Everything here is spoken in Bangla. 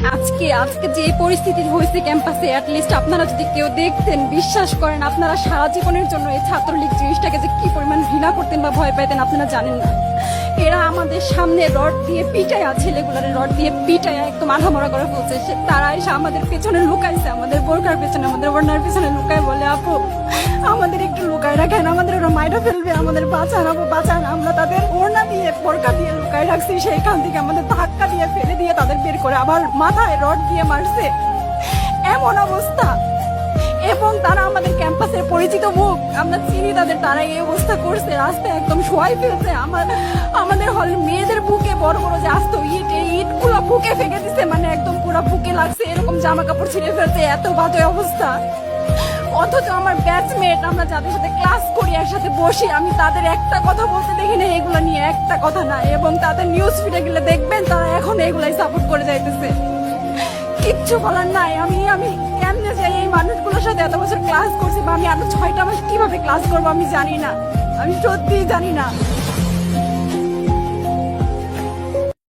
আজকে আজকে যে পরিস্থিতি হয়েছে ক্যাম্পাসে, অ্যাটলিস্ট আপনারা যদি কেউ দেখতেন, বিশ্বাস করেন আপনারা সারা জীবনের জন্য এই ছাত্রলীগ জিনিসটাকে যে কি পরিমাণ ঘৃণা করতেন বা ভয় পাইতেন আপনারা জানেন না। এরা আমাদের সামনে রড দিয়ে পিটায়া, ছেলেগুলারে রড দিয়ে পিটায়া একদম আধামরা করে ফেলছে। তারা এসে আমাদের পেছনে লুকাইছে, আমাদের বোরকার পেছনে, আমাদের ওড়নার পেছনে লুকায় বলে, আপু আমাদের একটু লুকায় রাখেন, আমাদের ওরা মাইরা ফেলবে, আমাদের বাঁচান আপু বাঁচান। আমরা তাদের ওড়না দিয়ে বোরকা দিয়ে লুকায় রাখছি, সেইখান থেকে আমাদের ধাক্কা দিয়ে ফেলে দিয়ে তাদের বের করে আবার মাথায় রড দিয়ে মারছে। এমন অবস্থা। এবং তারা আমাদের ক্যাম্পাসের পরিচিত মুখ, আমরা চিনি তাদের, তারা এই অবস্থা করছে, রাস্তায় একদম শোয়াই ফেলছে। আমাদের হল মেয়েদের বুকে বড় বড় যে আস্ত ইট, এই ইট গুলো বুকে ফেঁকে দিচ্ছে, মানে একদম পুরো বুকে লাগছে, এরকম জামা কাপড় ছিঁড়ে ফেলছে, এত বাজে অবস্থা। অথচ আমার ব্যাচমেট, আমরা যাদের সাথে ক্লাস করি, একসাথে বসি, আমি তাদের একটা কথা বলতে দেখি না এগুলো নিয়ে, একটা কথা না। এবং তাদের নিউজ ফিডে গেলে দেখবেন তারা এখন এগুলাই সাপোর্ট করে যাইতেছে। কিচ্ছু বলার নাই। আমি কেমনে যাই এই মানুষগুলোর সাথে এত বছর ক্লাস করছি, বা আমি আরো 6টা মাস কিভাবে ক্লাস করবো আমি জানি না, আমি সত্যিই জানি না।